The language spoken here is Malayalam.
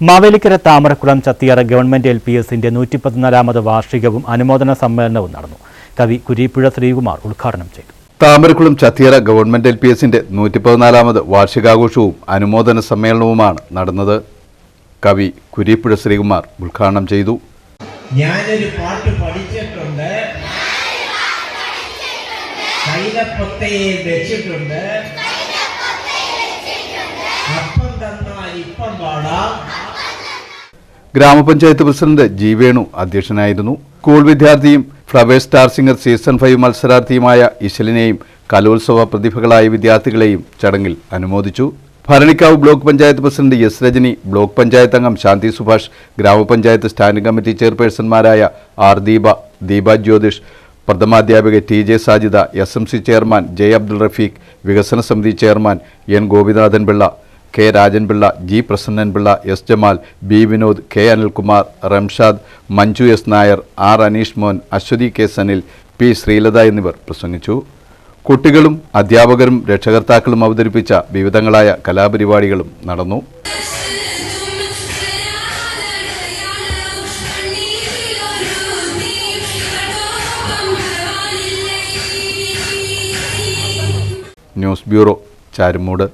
മാവേലിക്കര താമരക്കുളം ചത്തിയറ ഗവൺമെന്റ് LPSന്റെ 114ാമത് വാർഷികവും അനുമോദന സമ്മേളനവും നടന്നു. കവി കുരീപ്പുഴ ശ്രീകുമാർ ഉദ്ഘാടനം ചെയ്തു. താമരക്കുളം ചത്തിയറ ഗവൺമെന്റ് LPSന്റെ 114ാമത് വാർഷികാഘോഷവും അനുമോദന സമ്മേളനവുമാണ് നടന്നത്. കവി കുരീപ്പുഴ ശ്രീകുമാർ ഉദ്ഘാടനം ചെയ്തു. ഞാനൊരു പാട്ട് പഠിച്ചിട്ടുണ്ട്, കൈലപ്പൊത്തയെ വെച്ചിട്ടുണ്ട്, അപ്പം തന്നാൽ ഇപ്പം പാടാം. ഗ്രാമപഞ്ചായത്ത് പ്രസിഡന്റ് ജി വേണു അധ്യക്ഷനായിരുന്നു. സ്കൂൾ വിദ്യാർത്ഥിയും ഫ്ലവേഴ്സ് സ്റ്റാർ സിംഗർ സീസൺ 5 മത്സരാർത്ഥിയുമായ ഇശലിനെയും കലോത്സവ പ്രതിഭകളായ വിദ്യാർത്ഥികളെയും ചടങ്ങിൽ അനുമോദിച്ചു. Bharanikkavu block panchayat president S Rajani, block panchayat അംഗം ശാന്തി സുഭാഷ്, ഗ്രാമപഞ്ചായത്ത് സ്റ്റാൻഡിംഗ് കമ്മിറ്റി ചെയർപേഴ്സൺമാരായ ആർ ദീപ, ദീപ ജ്യോതിഷ്, പ്രഥമാധ്യാപിക TJ Sajida, SMC chairman J Abdul Rafeeq, വികസന സമിതി chairman N Gopinathan Pillai, K Rajanpillai, G Prasannan Pillai, S Jamal, B Vinod, K Anilkumar, Ramshad, Manju S Nair, R Aneesh Mon, Aswathy K Sanil, P Sreelatha എന്നിവർ പ്രസംഗിച്ചു. കുട്ടികളും അധ്യാപകരും രക്ഷകർത്താക്കളും അവതരിപ്പിച്ച വിവിധങ്ങളായ കലാപരിപാടികളും നടന്നു. News bureau, Charummood.